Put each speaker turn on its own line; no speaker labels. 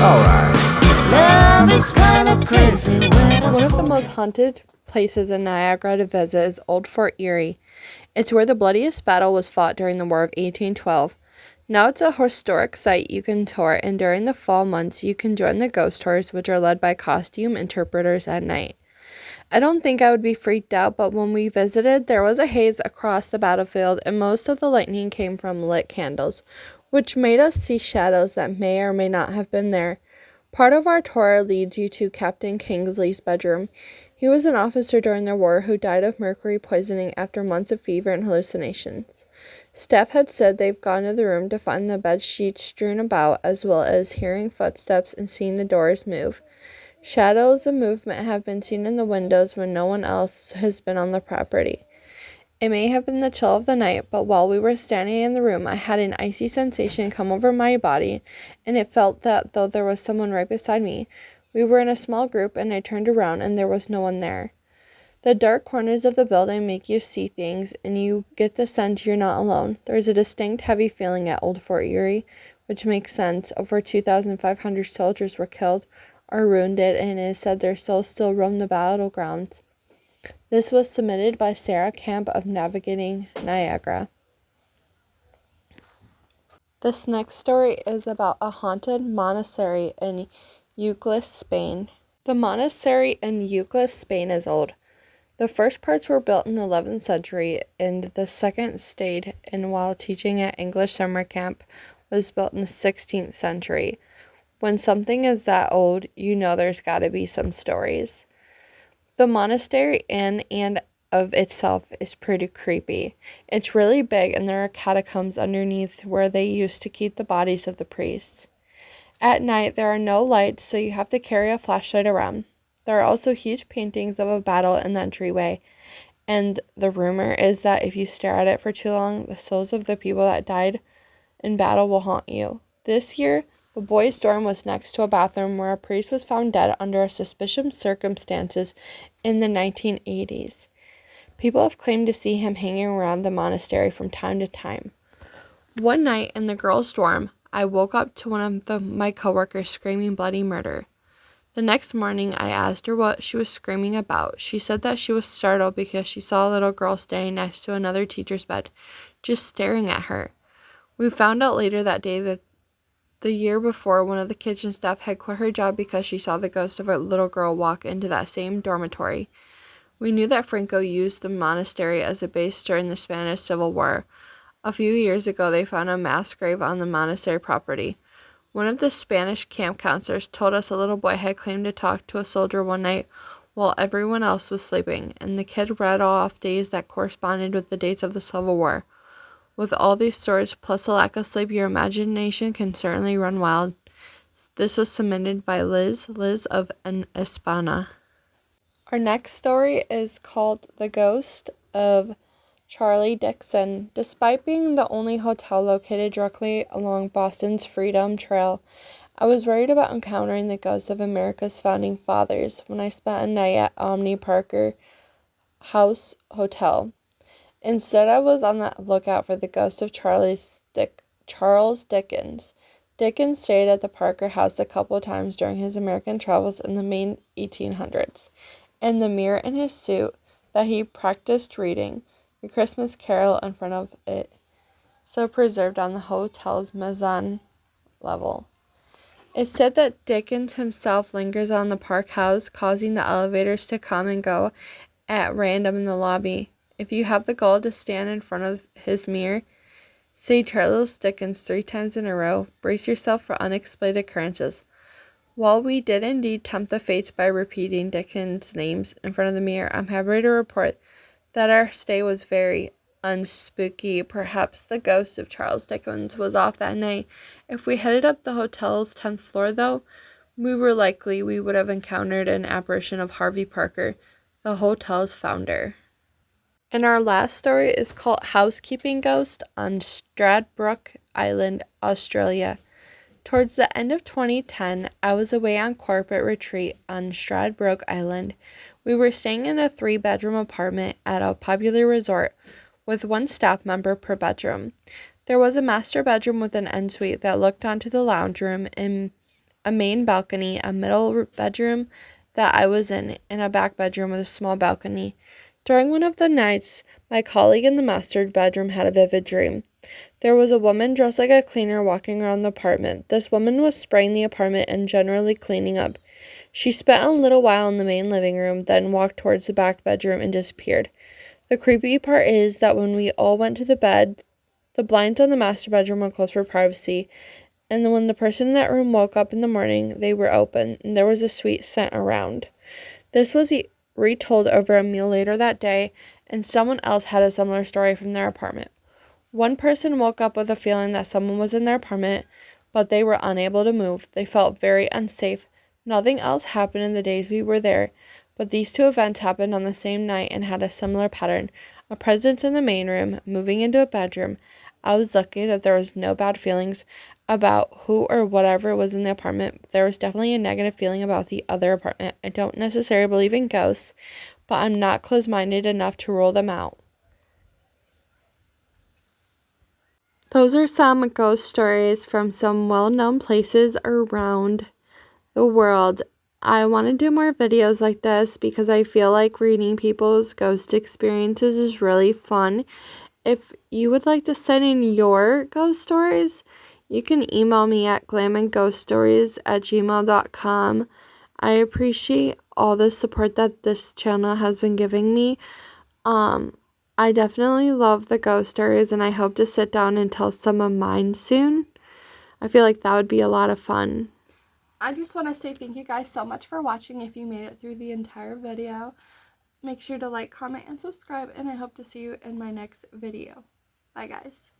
Alright. Love is kinda crazy when
One of the most haunted places in Niagara to visit is Old Fort Erie. It's where the bloodiest battle was fought during the War of 1812. Now it's a historic site you can tour, and during the fall months you can join the ghost tours, which are led by costume interpreters at night. I don't think I would be freaked out, but when we visited, there was a haze across the battlefield, and most of the lightning came from lit candles, which made us see shadows that may or may not have been there. Part of our tour leads you to Captain Kingsley's bedroom. He was an officer during the war who died of mercury poisoning after months of fever and hallucinations. Staff had said they've gone to the room to find the bed sheets strewn about, as well as hearing footsteps and seeing the doors move. Shadows and movement have been seen in the windows when no one else has been on the property. It may have been the chill of the night, but while we were standing in the room, I had an icy sensation come over my body, and it felt that though there was someone right beside me. We were in a small group, and I turned around, and there was no one there. The dark corners of the building make you see things, and you get the sense you're not alone. There's a distinct heavy feeling at Old Fort Erie, which makes sense. Over 2,500 soldiers were killed or wounded, and it is said their souls still roam the battlegrounds. This was submitted by Sarah Camp of Navigating Niagara. This next story is about a haunted monastery in Euclid, Spain. The monastery in Euclid, Spain is old. The first parts were built in the 11th century, and the second stayed in while teaching at English summer camp was built in the 16th century. When something is that old, you know there's got to be some stories. The monastery in and of itself is pretty creepy. It's really big, and there are catacombs underneath where they used to keep the bodies of the priests. At night, there are no lights, so you have to carry a flashlight around. There are also huge paintings of a battle in the entryway, and the rumor is that if you stare at it for too long, the souls of the people that died in battle will haunt you. This year, the boys' dorm was next to a bathroom where a priest was found dead under suspicious circumstances in the 1980s. People have claimed to see him hanging around the monastery from time to time. One night in the girls' dorm, I woke up to one of my coworkers screaming bloody murder. The next morning, I asked her what she was screaming about. She said that she was startled because she saw a little girl standing next to another teacher's bed, just staring at her. We found out later that day that the year before, one of the kitchen staff had quit her job because she saw the ghost of a little girl walk into that same dormitory. We knew that Franco used the monastery as a base during the Spanish Civil War. A few years ago, they found a mass grave on the monastery property. One of the Spanish camp counselors told us a little boy had claimed to talk to a soldier one night while everyone else was sleeping, and the kid read off days that corresponded with the dates of the Civil War. With all these stories, plus a lack of sleep, your imagination can certainly run wild. This was submitted by Liz of an Espana. Our next story is called The Ghost of Charlie Dixon. Despite being the only hotel located directly along Boston's Freedom Trail, I was worried about encountering the ghosts of America's founding fathers when I spent a night at Omni Parker House Hotel. Instead, I was on the lookout for the ghost of Charles Dickens. Dickens stayed at the Parker House a couple times during his American travels in the mid 1800s, and the mirror in his suit that he practiced reading A Christmas Carol in front of it, so preserved on the hotel's mezzanine level. It's said that Dickens himself lingers on the Park House, causing the elevators to come and go at random in the lobby. If you have the gall to stand in front of his mirror, say Charles Dickens 3 times in a row, brace yourself for unexplained occurrences. While we did indeed tempt the fates by repeating Dickens' names in front of the mirror, I'm happy to report that our stay was very unspooky. Perhaps the ghost of Charles Dickens was off that night. If we headed up the hotel's 10th floor, though, we would have encountered an apparition of Harvey Parker, the hotel's founder. And our last story is called Housekeeping Ghost on Stradbroke Island, Australia. Towards the end of 2010, I was away on corporate retreat on Stradbroke Island. We were staying in a 3-bedroom apartment at a popular resort with 1 staff member per bedroom. There was a master bedroom with an ensuite that looked onto the lounge room and a main balcony, a middle bedroom that I was in, and a back bedroom with a small balcony. During one of the nights, my colleague in the master bedroom had a vivid dream. There was a woman dressed like a cleaner walking around the apartment. This woman was spraying the apartment and generally cleaning up. She spent a little while in the main living room, then walked towards the back bedroom and disappeared. The creepy part is that when we all went to the bed, the blinds on the master bedroom were closed for privacy, and then when the person in that room woke up in the morning, they were open, and there was a sweet scent around. This was retold over a meal later that day, and someone else had a similar story from their apartment. One person woke up with a feeling that someone was in their apartment, but they were unable to move. They felt very unsafe. Nothing else happened in the days we were there, but these two events happened on the same night and had a similar pattern. A presence in the main room, moving into a bedroom. I was lucky that there was no bad feelings about who or whatever was in the apartment. There was definitely a negative feeling about the other apartment. I don't necessarily believe in ghosts, but I'm not closed-minded enough to rule them out. Those are some ghost stories from some well-known places around the world. I want to do more videos like this because I feel like reading people's ghost experiences is really fun. If you would like to send in your ghost stories, you can email me at glamandghoststories@gmail.com. I appreciate all the support that this channel has been giving me. I definitely love the ghost stories, and I hope to sit down and tell some of mine soon. I feel like that would be a lot of fun. I just want to say thank you guys so much for watching. If you made it through the entire video, make sure to like, comment, and subscribe, and I hope to see you in my next video. Bye, guys.